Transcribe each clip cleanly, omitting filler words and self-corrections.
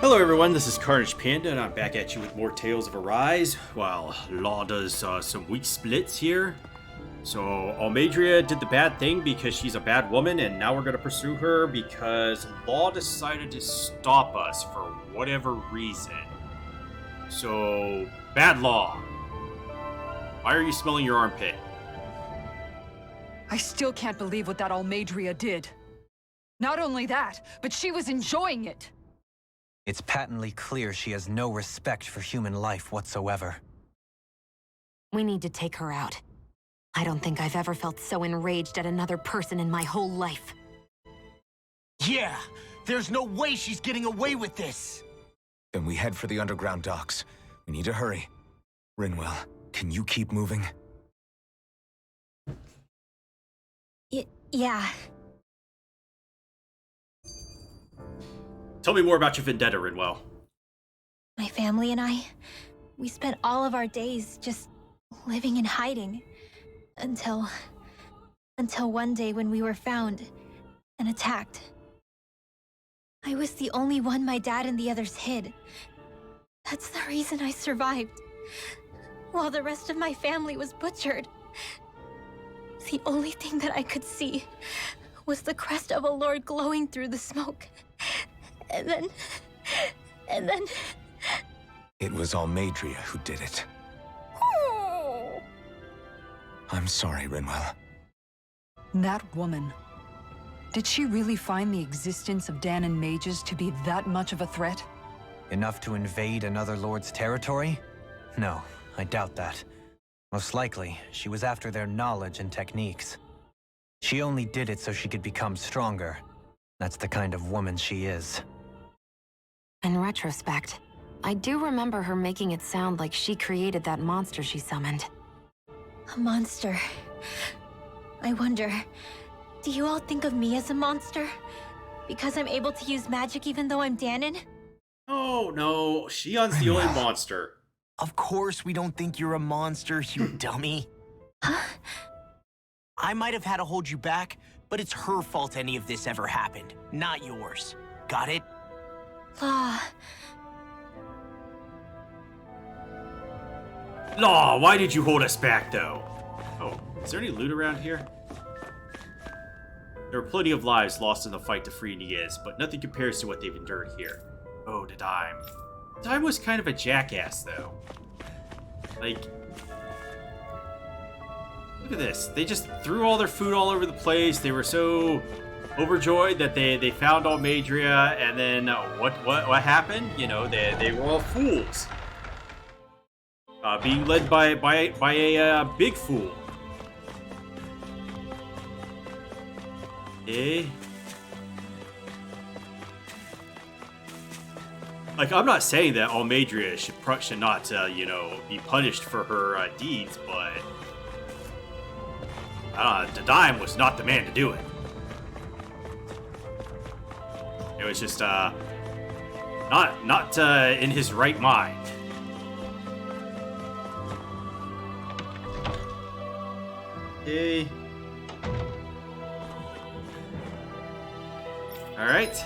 Hello everyone, this is Carnage Panda, and I'm back at you with more Tales of Arise, while Law does some weak splits here. So, Almadria did the bad thing because she's a bad woman, and now we're going to pursue her because Law decided to stop us for whatever reason. So, bad Law. Why are you smelling your armpit? I still can't believe what that Almadria did. Not only that, but she was enjoying it. It's patently clear she has no respect for human life whatsoever. We need to take her out. I don't think I've ever felt so enraged at another person in my whole life. Yeah! There's no way she's getting away with this! Then we head for the underground docks. We need to hurry. Rinwell, can you keep moving? Yeah. Tell me more about your vendetta, Rinwell. My family and we spent all of our days just living in hiding. Until one day when we were found and attacked. I was the only one my dad and the others hid. That's the reason I survived. While the rest of my family was butchered. The only thing that I could see was the crest of a lord glowing through the smoke. And then... It was Almadria who did it. I'm sorry, Rinwell. That woman. Did she really find the existence of Dahnan mages to be that much of a threat? Enough to invade another lord's territory? No, I doubt that. Most likely, she was after their knowledge and techniques. She only did it so she could become stronger. That's the kind of woman she is. In retrospect, I do remember her making it sound like she created that monster she summoned. A monster. I wonder, do you all think of me as a monster? Because I'm able to use magic even though I'm Dahnan? Oh no, Shion's the only monster. Of course we don't think you're a monster, you dummy. Huh? I might have had to hold you back, but it's her fault any of this ever happened, not yours. Got it? Law. Law, why did you hold us back, though? Oh, is there any loot around here? There are plenty of lives lost in the fight to free Niaz, but nothing compares to what they've endured here. Oh, Dime. Dime was kind of a jackass, though. Like... Look at this. They just threw all their food all over the place. They were so overjoyed that they found Almadria, and then what happened? You know, they were all fools. Being led by a big fool. Eh? Like, I'm not saying that Almadria should not, you know, be punished for her deeds, but Dime was not the man to do it. It was just not in his right mind. Okay. All right.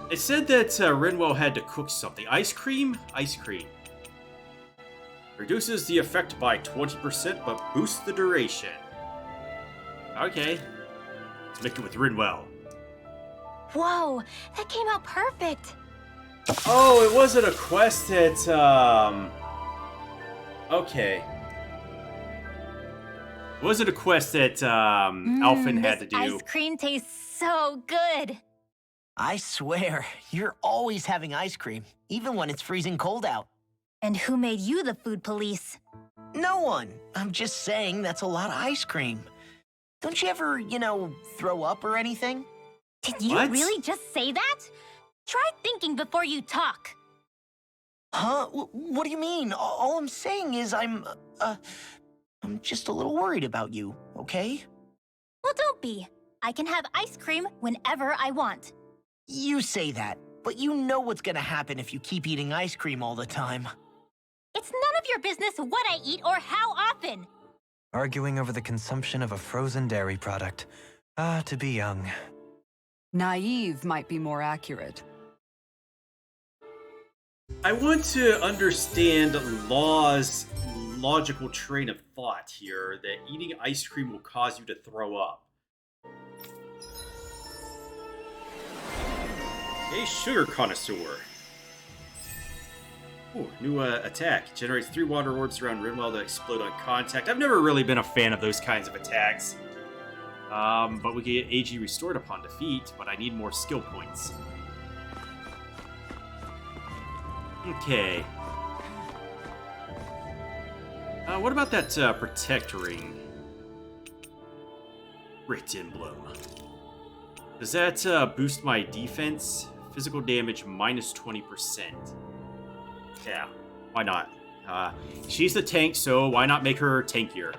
It said that Rinwell had to cook something. Ice cream? Ice cream. Reduces the effect by 20%, but boosts the duration. Okay. Let's make it with Rinwell. Whoa, that came out perfect. Oh, it wasn't a quest that, Okay. It wasn't a quest that, Alphen had to do. Ice cream tastes so good. I swear, you're always having ice cream, even when it's freezing cold out. And who made you the food police? No one. I'm just saying that's a lot of ice cream. Don't you ever, you know, throw up or anything? Did you What? really just say that? Try thinking before you talk. Huh? What do you mean? All I'm saying is I'm just a little worried about you, okay? Well, don't be. I can have ice cream whenever I want. You say that, but you know what's gonna happen if you keep eating ice cream all the time. It's none of your business what I eat or how often. arguing over the consumption of a frozen dairy product. Ah, to be young. Naive might be more accurate. I want to understand Law's logical train of thought here that eating ice cream will cause you to throw up. A sugar connoisseur. Ooh, new attack. Generates 3 water orbs around Rinwell that explode on contact. I've never really been a fan of those kinds of attacks. But we get AG restored upon defeat, but I need more skill points. Okay. What about that Protect Ring? Rit Emblem. Does that boost my defense? Physical damage minus 20%. Yeah, why not? She's the tank, so why not make her tankier?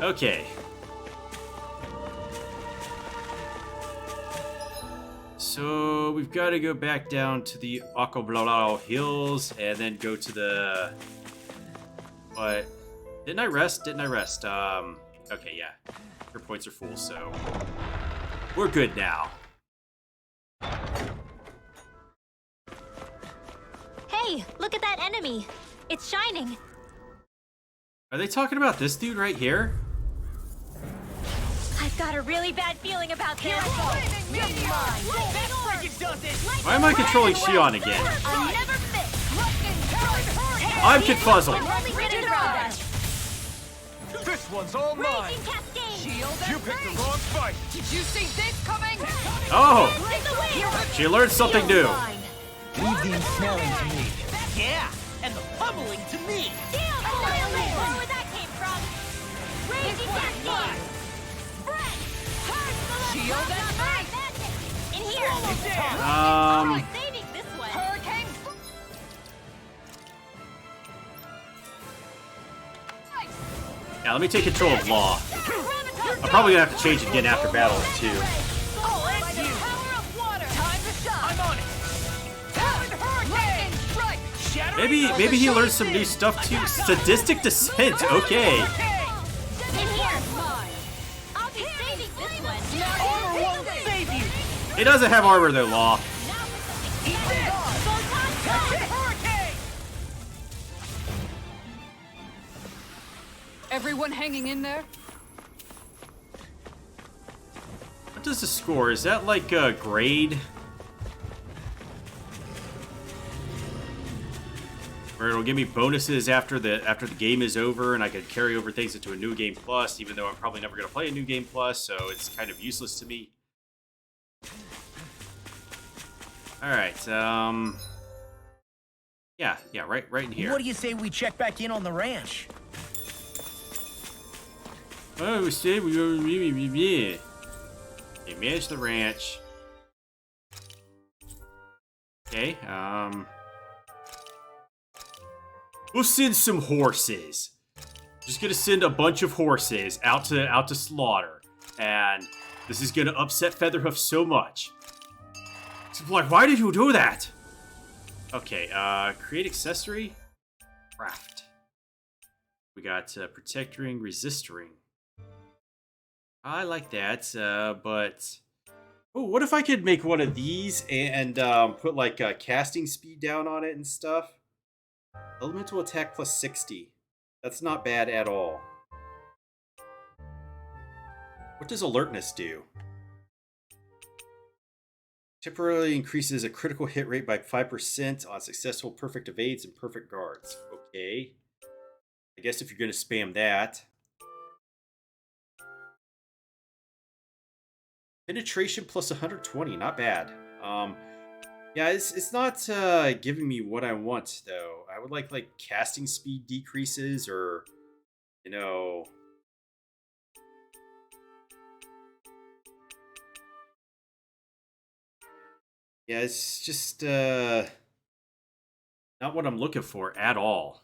Okay. So we've got to go back down to the Akoblalao Hills and then go to the... What? Didn't I rest? Didn't I rest? Okay, yeah. Her points are full, so... We're good now. Hey, look at that enemy. It's shining. Are they talking about this dude right here? I've got a really bad feeling about this. Why am I controlling Shion again? I'm confuzzled. This one's all mine! You picked the wrong fight! Did you see this coming? Oh! She learned something new. Leave the ensnaring to me. Yeah, and the pummeling to me. Where that came from? Raging Cascade! Shield and face! In here! Saving this one! Hurricane! Yeah, let me take control of Law. I'm probably gonna have to change it again after battle too. Maybe he learned some new stuff too. Sadistic Descent, okay. He doesn't have armor though, Law. Everyone hanging in there? What does the score? Is that like a grade? Where it'll give me bonuses after the game is over, and I could carry over things into a new game plus, even though I'm probably never gonna play a new game plus, so it's kind of useless to me. Alright, yeah, right in here. What do you say we check back in on the ranch? Oh, we said we okay, manage the ranch. Okay, we'll send some horses. Just gonna send a bunch of horses out to slaughter, and this is gonna upset Featherhoof so much. It's like, why did you do that? Okay, create accessory, craft. We got protect ring, resist ring. I like that, but oh, what if I could make one of these and put like casting speed down on it and stuff? Elemental attack plus 60. That's not bad at all. What does alertness do? Temporarily increases a critical hit rate by 5% on successful perfect evades and perfect guards. Okay. I guess if you're going to spam that. Penetration plus 120, not bad. Yeah, it's not giving me what I want though. I would like casting speed decreases, or you know. Yeah, it's just not what I'm looking for at all.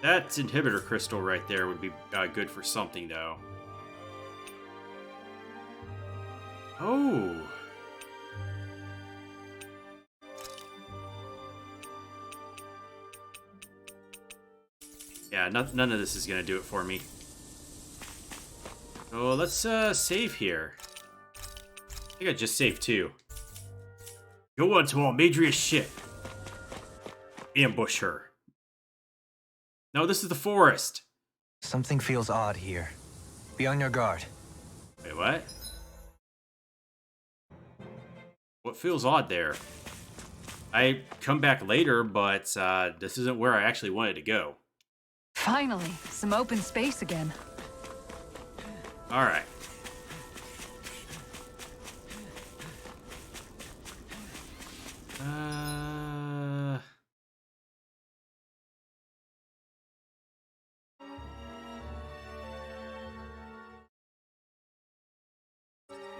That inhibitor crystal right there would be good for something, though. Oh. Yeah, none of this is gonna do it for me. So let's save here. I think I just saved too. Go on to Almeidria's ship. Ambush her. No, this is the forest. Something feels odd here. Be on your guard. Wait, what? What feels odd there? I come back later, but this isn't where I actually wanted to go. Finally, some open space again. All right.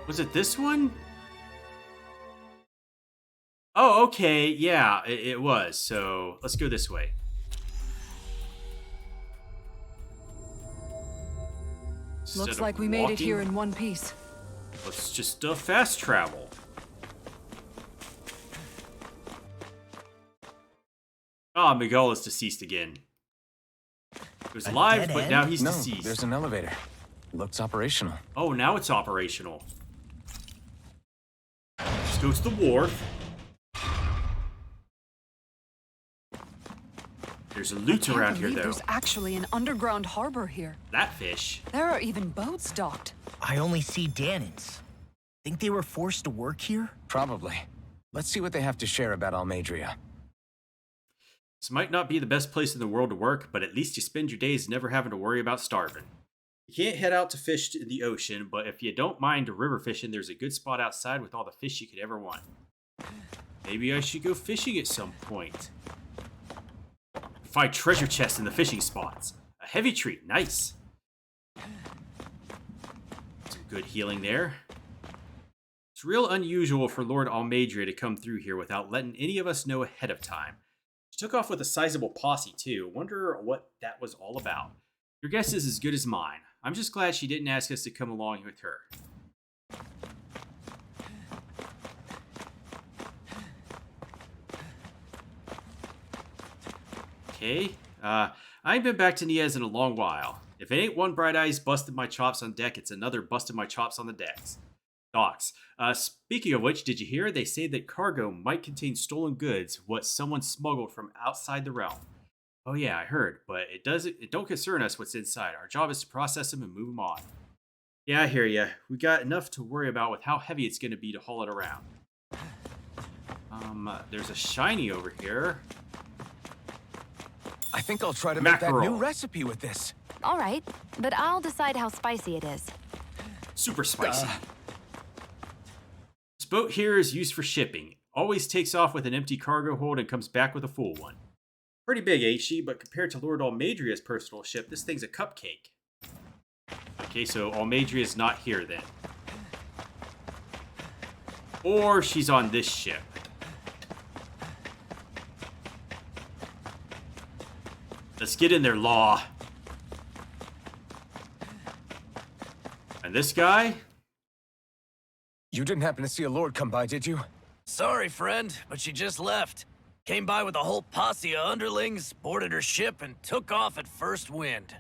Was it this one? Oh, okay. Yeah, it was. So let's go this way. Instead Looks of like we made it here walking, in one piece. let's just fast travel. Ah, Miguel is deceased again. He was alive, dead but end? now he's No, deceased. there's an elevator. Looks operational. Oh, now it's operational. Just go to the wharf. There's a loot Can't around here, believe though. there's actually an underground harbor here. That fish. There are even boats docked. I only see Danans. Think they were forced to work here? Probably. Let's see what they have to share about Almeidria. This might not be the best place in the world to work, but at least you spend your days never having to worry about starving. You can't head out to fish in the ocean, but if you don't mind river fishing, there's a good spot outside with all the fish you could ever want. Maybe I should go fishing at some point. Find treasure chests in the fishing spots. A heavy treat, nice. Some good healing there. It's real unusual for Lord Almeidria to come through here without letting any of us know ahead of time. She took off with a sizable posse too. Wonder what that was all about. Your guess is as good as mine. I'm just glad she didn't ask us to come along with her. Okay, I ain't been back to Niez in a long while. If it ain't one Bright Eyes busted my chops on deck, it's another busted my chops on the docks. Speaking of which, did you hear? They say that cargo might contain stolen goods, what someone smuggled from outside the realm. Oh yeah, I heard, but it don't concern us what's inside. Our job is to process them and move them on. Yeah, I hear ya. We got enough to worry about with how heavy it's gonna be to haul it around. There's a shiny over here. I think I'll try to make that Mackerel. new recipe with this. All right, but I'll decide how spicy it is. Super spicy. This boat here is used for shipping. Always takes off with an empty cargo hold and comes back with a full one. Pretty big, ain't she? But compared to Lord Almeidria's personal ship, this thing's a cupcake. Okay, so Almeidria's not here then. Or she's on this ship. Let's get in there, Law. And this guy? You didn't happen to see a lord come by, did you? Sorry, friend, but she just left. Came by with a whole posse of underlings, boarded her ship, and took off at first wind.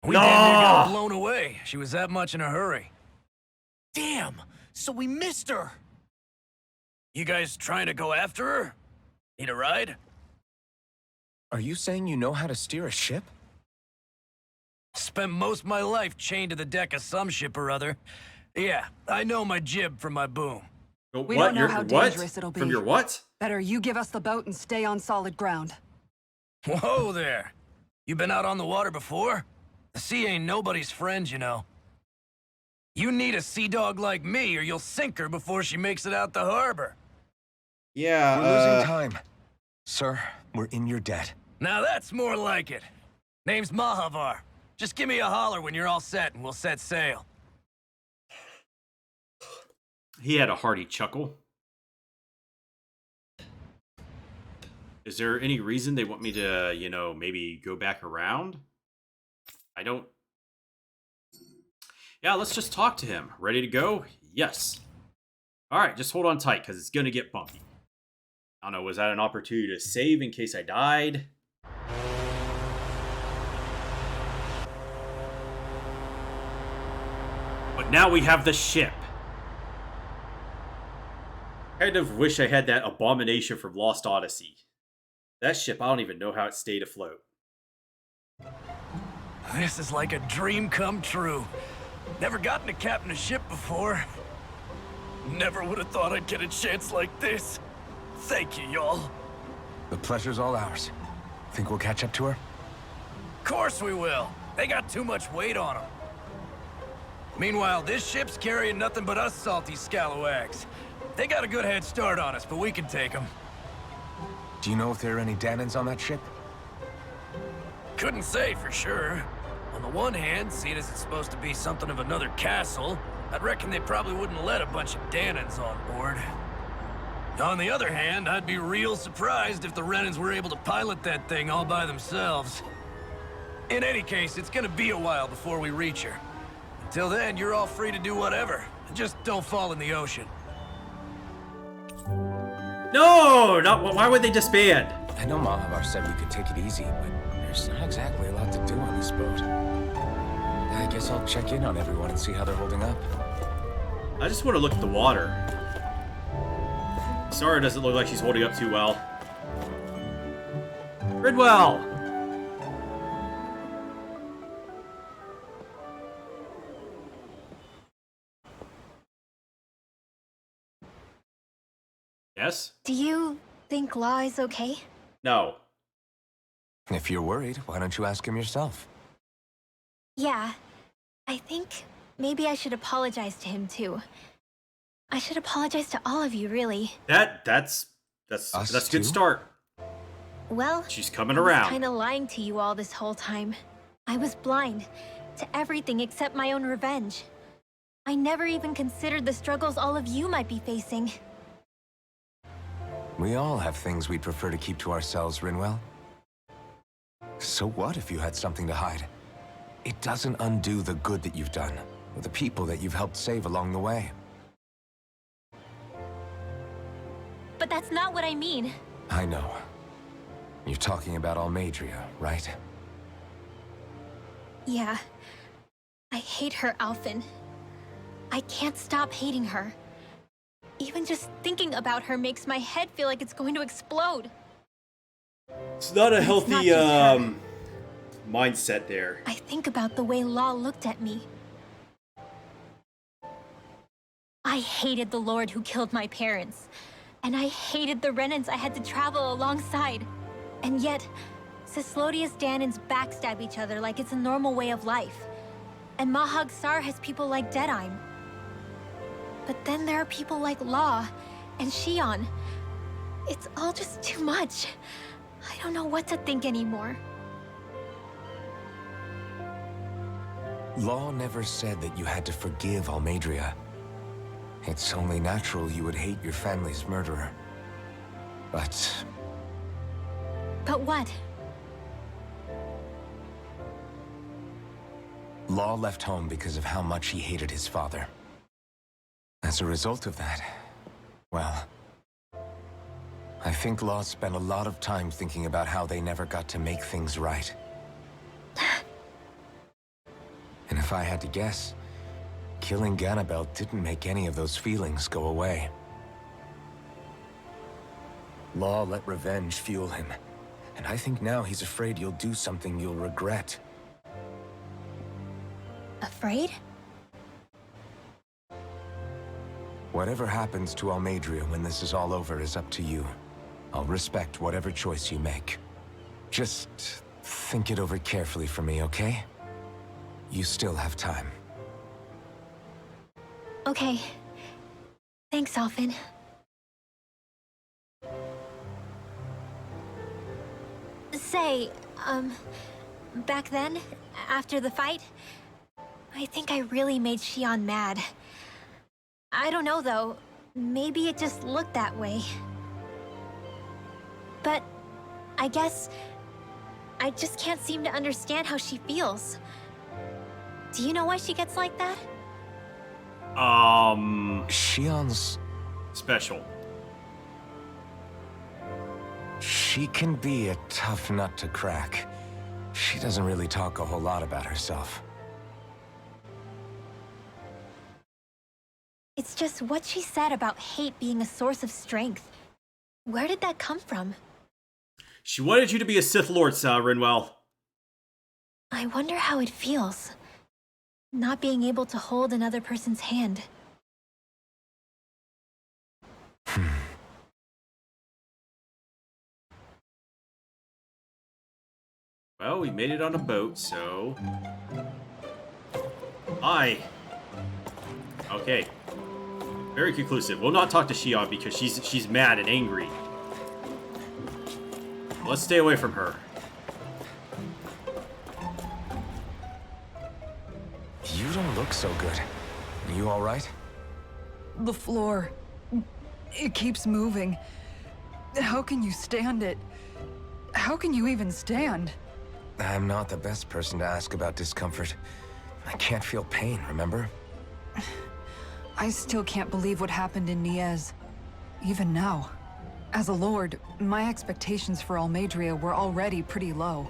We damn near got blown away. She was that much in a hurry. Damn! So we missed her! You guys trying to go after her? Need a ride? Are you saying you know how to steer a ship? Spent most of my life chained to the deck of some ship or other. Yeah, I know my jib from my boom. We don't know how dangerous it'll be. From your what? Better you give us the boat and stay on solid ground. Whoa there. You been out on the water before? The sea ain't nobody's friend, you know. You need a sea dog like me or you'll sink her before she makes it out the harbor. Yeah, We're losing time. Sir, we're in your debt. Now that's more like it. Name's Mahavar. Just give me a holler when you're all set and we'll set sail. He had a hearty chuckle. Is there any reason they want me to, you know, maybe go back around? I don't... Yeah, let's just talk to him. Ready to go? Yes. Alright, just hold on tight, because it's going to get bumpy. I don't know, was that an opportunity to save in case I died? But now we have the ship. Kind of wish I had that abomination from Lost Odyssey. That ship, I don't even know how it stayed afloat. This is like a dream come true. Never gotten to captain a ship before. Never would have thought I'd get a chance like this. Thank you, y'all. The pleasure's all ours. Think we'll catch up to her? Of course we will. They got too much weight on them. Meanwhile, this ship's carrying nothing but us salty scalawags. They got a good head start on us, but we can take them. Do you know if there are any Danans on that ship? Couldn't say for sure. On the one hand, seeing as it's supposed to be something of another castle, I'd reckon they probably wouldn't let a bunch of Danans on board. On the other hand, I'd be real surprised if the Renans were able to pilot that thing all by themselves. In any case, it's gonna be a while before we reach her. Until then, you're all free to do whatever. Just don't fall in the ocean. No! Why would they disband? I know Mahavar said we could take it easy, but there's not exactly a lot to do on this boat. I guess I'll check in on everyone and see how they're holding up. I just want to look at the water. Sara doesn't look like she's holding up too well. Ridwell! Yes? Do you think Law is okay? No. If you're worried, why don't you ask him yourself? Yeah. I think maybe I should apologize to him too. I should apologize to all of you, really. That's a Us good too? start. Well, She's coming I was around. kind of lying to you all this whole time. I was blind to everything except my own revenge. I never even considered the struggles all of you might be facing. We all have things we'd prefer to keep to ourselves, Rinwell. So what if you had something to hide? It doesn't undo the good that you've done, or the people that you've helped save along the way. But that's not what I mean. I know. You're talking about Almeidrea, right? Yeah. I hate her, Alphen. I can't stop hating her. Even just thinking about her makes my head feel like it's going to explode. It's not a It's healthy not just her. mindset there. I think about the way Law looked at me. I hated the Lord who killed my parents. And I hated the Renans I had to travel alongside. And yet, Cislodius Danans backstab each other like it's a normal way of life. And Mahag Sar has people like Deadime. But then there are people like Law and Shion. It's all just too much. I don't know what to think anymore. Law never said that you had to forgive Almeidrea. It's only natural you would hate your family's murderer. But But what? Law left home because of how much he hated his father. As a result of that, well, I think Law spent a lot of time thinking about how they never got to make things right. And if I had to guess, killing Ganabel didn't make any of those feelings go away. Law let revenge fuel him, and I think now he's afraid you'll do something you'll regret. Afraid? Whatever happens to Almeidrea when this is all over is up to you. I'll respect whatever choice you make. Just think it over carefully for me, okay? You still have time. Okay. Thanks, Alphen. Say, back then, after the fight, I think I really made Shion mad. I don't know, though. Maybe it just looked that way. But I guess I just can't seem to understand how she feels. Do you know why she gets like that? Shion's special. She can be a tough nut to crack. She doesn't really talk a whole lot about herself. It's just what she said about hate being a source of strength. Where did that come from? She wanted you to be a Sith Lord, Rinwell. I wonder how it feels. Not being able to hold another person's hand. Well, we made it on a boat, so... Okay. Very conclusive. We'll not talk to Xion because she's mad and angry. Let's stay away from her. You don't look so good. You all right? The floor. It keeps moving. How can you stand it? How can you even stand? I'm not the best person to ask about discomfort. I can't feel pain, remember? I still can't believe what happened in Niez. Even now. As a lord, my expectations for Almeidrea were already pretty low.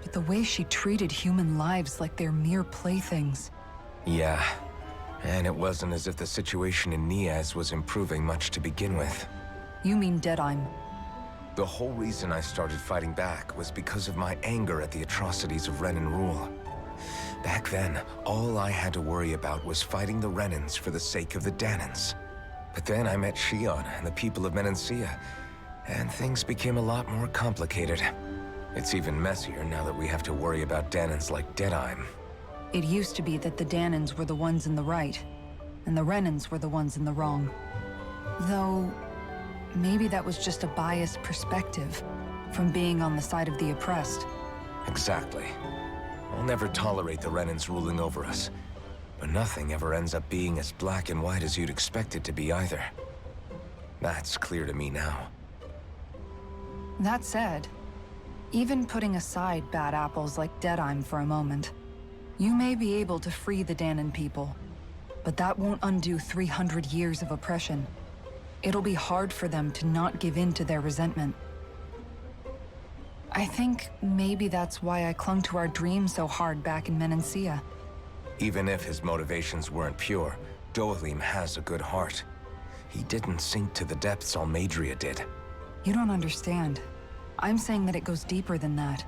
But the way she treated human lives like they're mere playthings. Yeah. And it wasn't as if the situation in Niez was improving much to begin with. You mean Deadheim? The whole reason I started fighting back was because of my anger at the atrocities of Renan rule. Back then, all I had to worry about was fighting the Renans for the sake of the Dahnans. But then I met Xion and the people of Menancia, and things became a lot more complicated. It's even messier now that we have to worry about Dahnans like Deadheim. It used to be that the Dahnans were the ones in the right, and the Renans were the ones in the wrong. Though, maybe that was just a biased perspective from being on the side of the oppressed. Exactly. I'll never tolerate the Renans ruling over us. But nothing ever ends up being as black and white as you'd expect it to be either. That's clear to me now. That said, even putting aside bad apples like Deadheim for a moment, you may be able to free the Dahnan people, but that won't undo 300 years of oppression. It'll be hard for them to not give in to their resentment. I think maybe that's why I clung to our dream so hard back in Menancia. Even if his motivations weren't pure, Dohalim has a good heart. He didn't sink to the depths Almeidrea did. You don't understand. I'm saying that it goes deeper than that.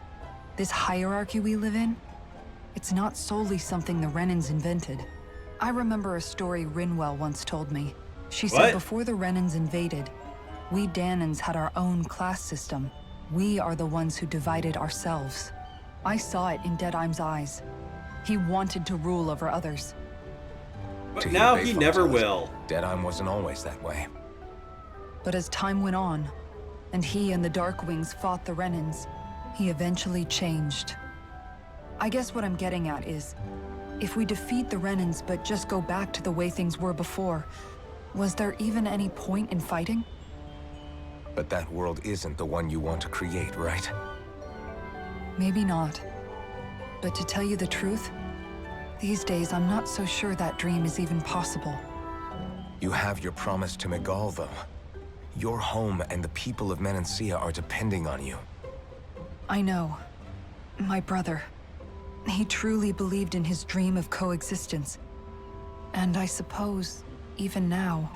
This hierarchy we live in, it's not solely something the Renans invented. I remember a story Rinwell once told me. She said before the Renans invaded, we Dahnans had our own class system. We are the ones who divided ourselves. I saw it in Deadheim's eyes. He wanted to rule over others. But now he never will. Deadheim wasn't always that way. But as time went on, and he and the Darkwings fought the Renans, he eventually changed. I guess what I'm getting at is, if we defeat the Renans but just go back to the way things were before, was there even any point in fighting? But that world isn't the one you want to create, right? Maybe not. But to tell you the truth, these days I'm not so sure that dream is even possible. You have your promise to Miguel, though. Your home and the people of Menancia are depending on you. I know. My brother. He truly believed in his dream of coexistence. And I suppose, even now,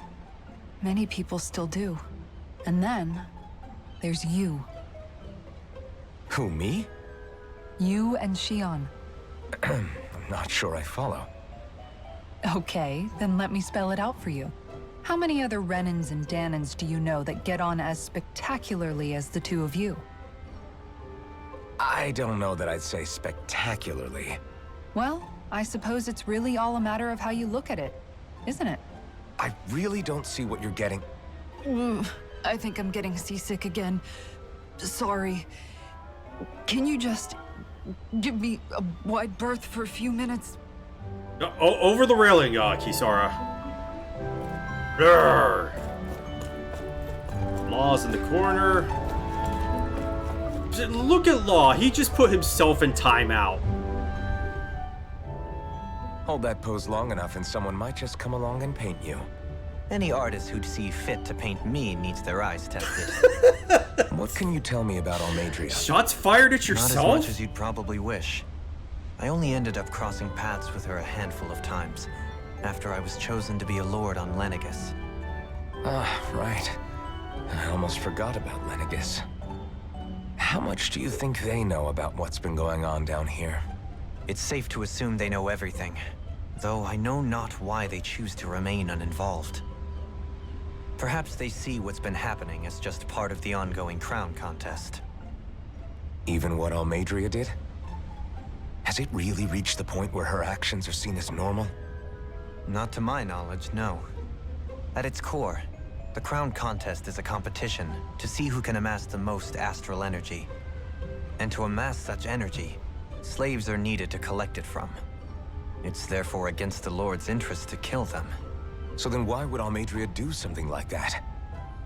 many people still do. And then, there's you. Who, me? You and Xion. I'm not sure I follow. Okay, then let me spell it out for you. How many other Renans and Dahnans do you know that get on as spectacularly as the two of you? I don't know that I'd say spectacularly. Well, I suppose it's really all a matter of how you look at it, isn't it? I really don't see what you're getting. I think I'm getting seasick again. Sorry. Can you just give me a wide berth for a few minutes? Over the railing, Kisara. Urgh. Law's in the corner. Look at Law. He just put himself in timeout. Hold that pose long enough and someone might just come along and paint you. Any artist who'd see fit to paint me needs their eyes tested. What can you tell me about Almeidrea? Shots fired at yourself? Not as much as you'd probably wish. I only ended up crossing paths with her a handful of times, after I was chosen to be a lord on Lenegis. Ah, right. I almost forgot about Lenegis. How much do you think they know about what's been going on down here? It's safe to assume they know everything, though I know not why they choose to remain uninvolved. Perhaps they see what's been happening as just part of the ongoing crown contest. Even what Almeidrea did? Has it really reached the point where her actions are seen as normal? Not to my knowledge, no. At its core, the crown contest is a competition to see who can amass the most astral energy. And to amass such energy, slaves are needed to collect it from. It's therefore against the Lord's interest to kill them. So then why would Almeidrea do something like that?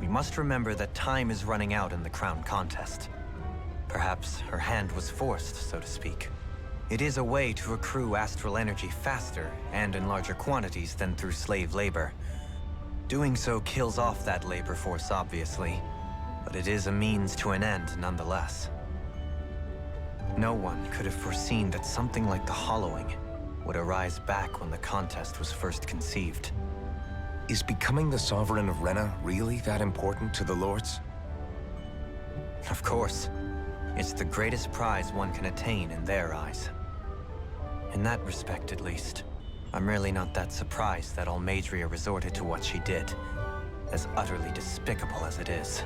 We must remember that time is running out in the crown contest. Perhaps her hand was forced, so to speak. It is a way to accrue astral energy faster and in larger quantities than through slave labor. Doing so kills off that labor force, obviously, but it is a means to an end nonetheless. No one could have foreseen that something like the Hollowing would arise back when the contest was first conceived. Is becoming the Sovereign of Rena really that important to the Lords? Of course. It's the greatest prize one can attain in their eyes. In that respect, at least, I'm really not that surprised that Almeidrea resorted to what she did, as utterly despicable as it is.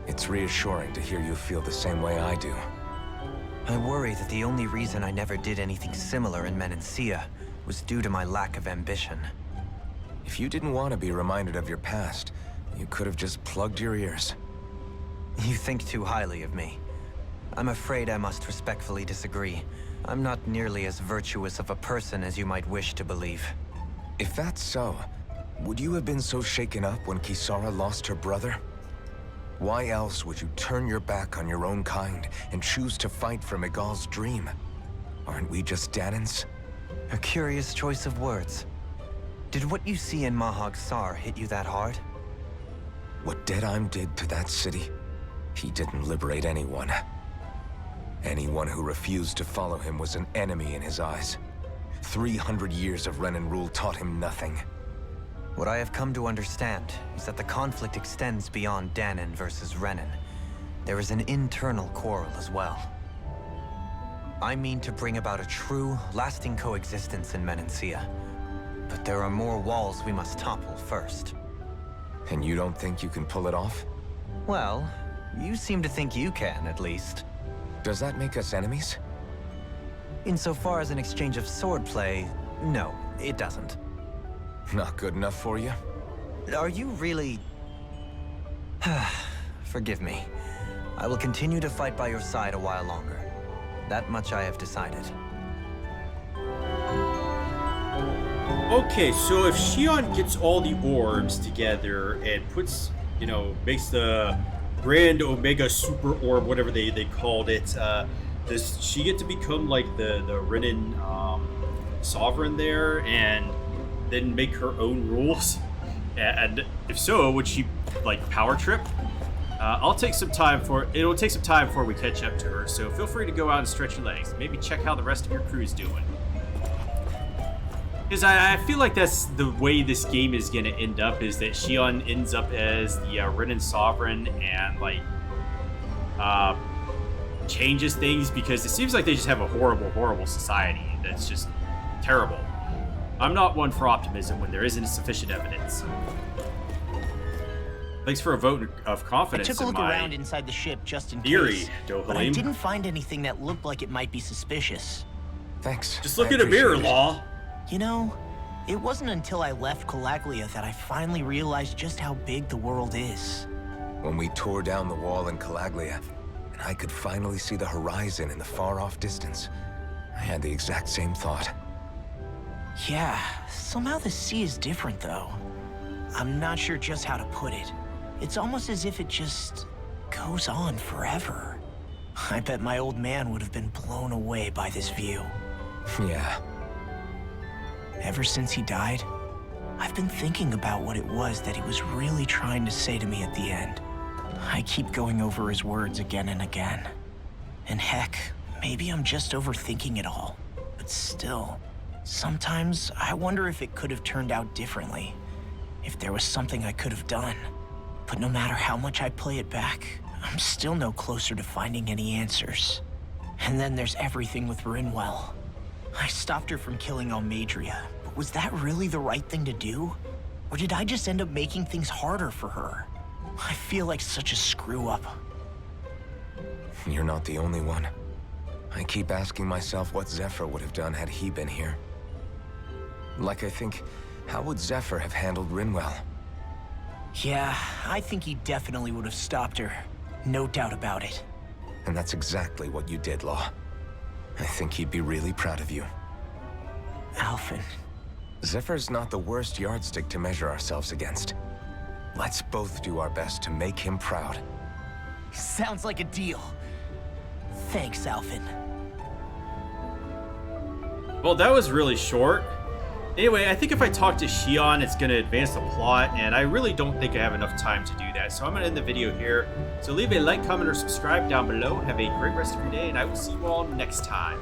It's reassuring to hear you feel the same way I do. I worry that the only reason I never did anything similar in Menancia was due to my lack of ambition. If you didn't want to be reminded of your past, you could have just plugged your ears. You think too highly of me. I'm afraid I must respectfully disagree. I'm not nearly as virtuous of a person as you might wish to believe. If that's so, would you have been so shaken up when Kisara lost her brother? Why else would you turn your back on your own kind and choose to fight for Miguel's dream? Aren't we just Danans? A curious choice of words. Did what you see in Mahag Saar hit you that hard? What Deadheim did to that city, he didn't liberate anyone. Anyone who refused to follow him was an enemy in his eyes. 300 years of Renan rule taught him nothing. What I have come to understand is that the conflict extends beyond Danan versus Renan. There is an internal quarrel as well. I mean to bring about a true, lasting coexistence in Menancia. But there are more walls we must topple first. And you don't think you can pull it off? Well, you seem to think you can, at least. Does that make us enemies? Insofar as an exchange of swordplay, no, it doesn't. Not good enough for you? Are you really... Forgive me. I will continue to fight by your side a while longer. That much I have decided. Okay, so if Xion gets all the orbs together and puts, makes the Grand Omega Super Orb, whatever they called it, does she get to become like the Renan sovereign there and then make her own rules? And if so, would she like power trip? It'll take some time before we catch up to her, so feel free to go out and stretch your legs. Maybe check how the rest of your crew's doing. Because I feel like that's the way this game is going to end up, is that Xion ends up as the Renan Sovereign and, changes things, because it seems like they just have a horrible, horrible society that's just terrible. I'm not one for optimism when there isn't sufficient evidence. Thanks for a vote of confidence I took a look in my around inside the ship just in theory, case, Dohalim. but I didn't find anything that looked like it might be suspicious. Thanks. Just look in a mirror, appreciate it. Law. You know, it wasn't until I left Calaglia that I finally realized just how big the world is. When we tore down the wall in Calaglia, and I could finally see the horizon in the far-off distance, I had the exact same thought. Yeah, somehow the sea is different though. I'm not sure just how to put it. It's almost as if it just goes on forever. I bet my old man would have been blown away by this view. Yeah. Ever since he died, I've been thinking about what it was that he was really trying to say to me at the end. I keep going over his words again and again. And heck, maybe I'm just overthinking it all. But still, sometimes I wonder if it could have turned out differently. If there was something I could have done. But no matter how much I play it back, I'm still no closer to finding any answers. And then there's everything with Rinwell. I stopped her from killing Almadria, but was that really the right thing to do? Or did I just end up making things harder for her? I feel like such a screw-up. You're not the only one. I keep asking myself what Zephyr would have done had he been here. Like I think, how would Zephyr have handled Rinwell? Yeah, I think he definitely would have stopped her. No doubt about it. And that's exactly what you did, Law. I think he'd be really proud of you. Alphen. Zephyr's not the worst yardstick to measure ourselves against. Let's both do our best to make him proud. Sounds like a deal. Thanks, Alphen. Well, that was really short. Anyway, I think if I talk to Shion, it's going to advance the plot, and I really don't think I have enough time to do that. So I'm going to end the video here. So leave a like, comment, or subscribe down below. Have a great rest of your day, and I will see you all next time.